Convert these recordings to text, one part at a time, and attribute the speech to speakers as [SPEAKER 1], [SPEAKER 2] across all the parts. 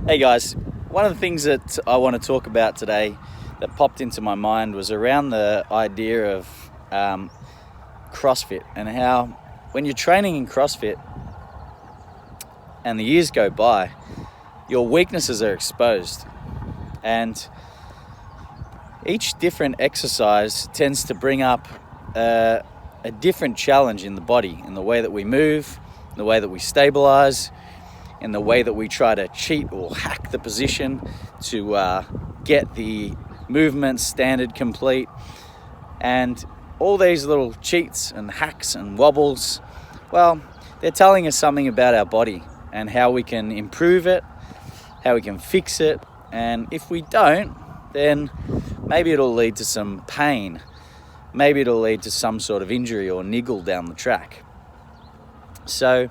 [SPEAKER 1] Hey guys, one of the things that I want to talk about today that popped into my mind was around the idea of CrossFit and how when you're training in CrossFit and the years go by, your weaknesses are exposed, and each different exercise tends to bring up a different challenge in the body, in the way that we move, in the way that we stabilize, in the way that we try to cheat or hack the position to get the movement standard complete. And all these little cheats and hacks and wobbles, well, they're telling us something about our body and how we can improve it, how we can fix it. And if we don't, then maybe it'll lead to some pain. Maybe it'll lead to some sort of injury or niggle down the track. So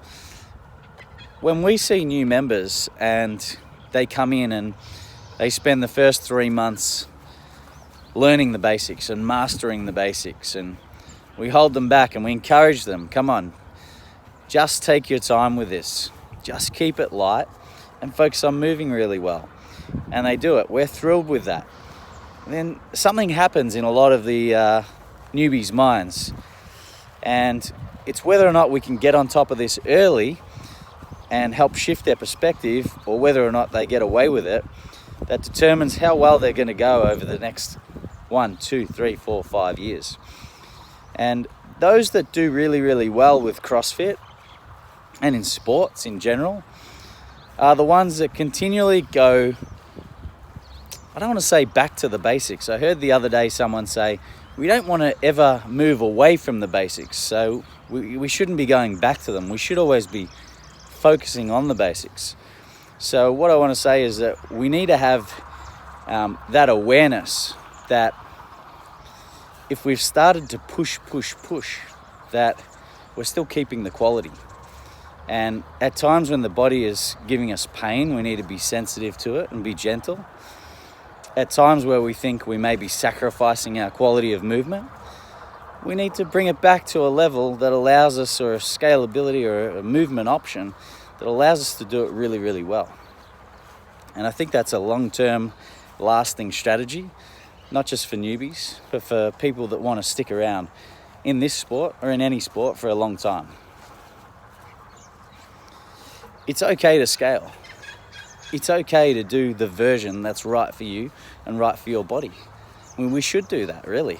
[SPEAKER 1] when we see new members and they come in and they spend the first 3 months learning the basics and mastering the basics, and we hold them back and we encourage them, come on, just take your time with this. Just keep it light and focus on moving really well. And they do it. We're thrilled with that. And then something happens in a lot of the newbies' minds, and it's whether or not we can get on top of this early and help shift their perspective, or whether or not they get away with it, that determines how well they're going to go over the next 1, 2, 3, 4, 5 years. And those that do really, really well with CrossFit and in sports in general are the ones that continually go, I don't want to say back to the basics. I heard the other day someone say, we don't want to ever move away from the basics, so we shouldn't be going back to them. We should always be focusing on the basics. So what I want to say is that we need to have that awareness that if we've started to push, that we're still keeping the quality. And at times when the body is giving us pain, we need to be sensitive to it and be gentle. At times where we think we may be sacrificing our quality of movement, we need to bring it back to a level that allows us, or a scalability or a movement option that allows us to do it really, really well. And I think that's a long-term lasting strategy, not just for newbies, but for people that want to stick around in this sport or in any sport for a long time. It's okay to scale. It's okay to do the version that's right for you and right for your body. I mean, we should do that, really.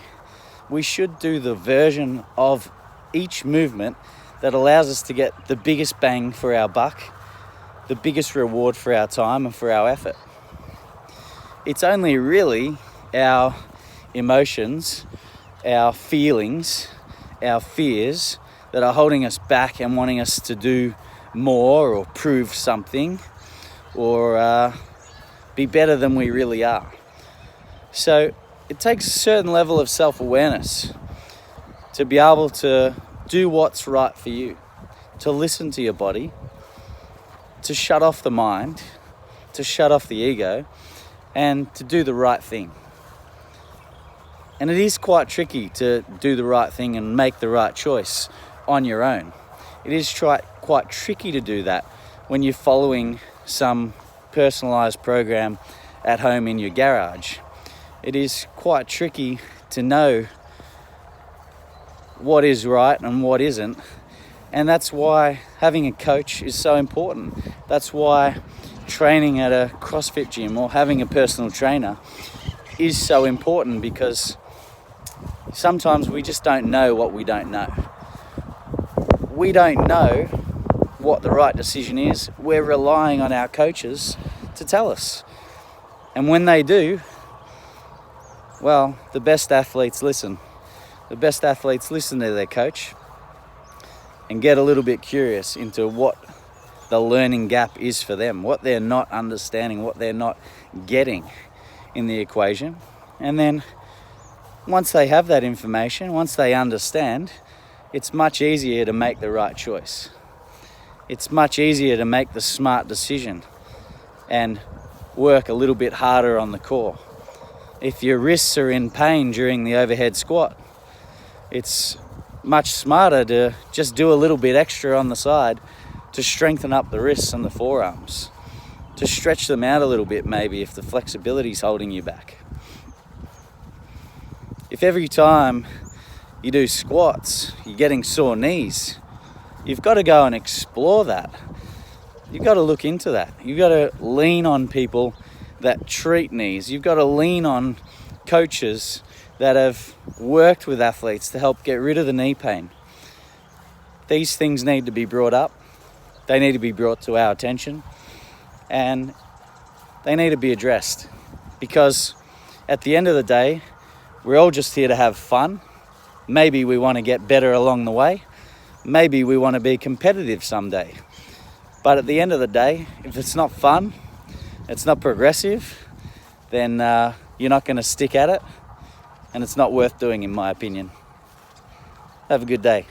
[SPEAKER 1] We should do the version of each movement that allows us to get the biggest bang for our buck, the biggest reward for our time and for our effort. It's only really our emotions, our feelings, our fears that are holding us back and wanting us to do more or prove something or be better than we really are. So it takes a certain level of self-awareness to be able to do what's right for you, to listen to your body, to shut off the mind, to shut off the ego, and to do the right thing. And it is quite tricky to do the right thing and make the right choice on your own. It is quite tricky to do that when you're following some personalized program at home in your garage. It is quite tricky to know what is right and what isn't. And that's why having a coach is so important. That's why training at a CrossFit gym or having a personal trainer is so important, because sometimes we just don't know what we don't know. We don't know what the right decision is. We're relying on our coaches to tell us. And when they do, well, the best athletes listen. The best athletes listen to their coach and get a little bit curious into what the learning gap is for them, what they're not understanding, what they're not getting in the equation. And then once they have that information, once they understand, it's much easier to make the right choice. It's much easier to make the smart decision and work a little bit harder on the core. If your wrists are in pain during the overhead squat, it's much smarter to just do a little bit extra on the side to strengthen up the wrists and the forearms. to stretch them out a little bit, maybe, if the flexibility is holding you back. If every time you do squats, you're getting sore knees, you've got to go and explore that. You've got to look into that. You've got to lean on people that treat knees. You've got to lean on coaches that have worked with athletes to help get rid of the knee pain. These things need to be brought up. They need to be brought to our attention, and they need to be addressed, because at the end of the day, we're all just here to have fun. Maybe we want to get better along the way. Maybe we want to be competitive someday. But at the end of the day, if it's not fun, it's not progressive, then you're not going to stick at it, and it's not worth doing, in my opinion. Have a good day.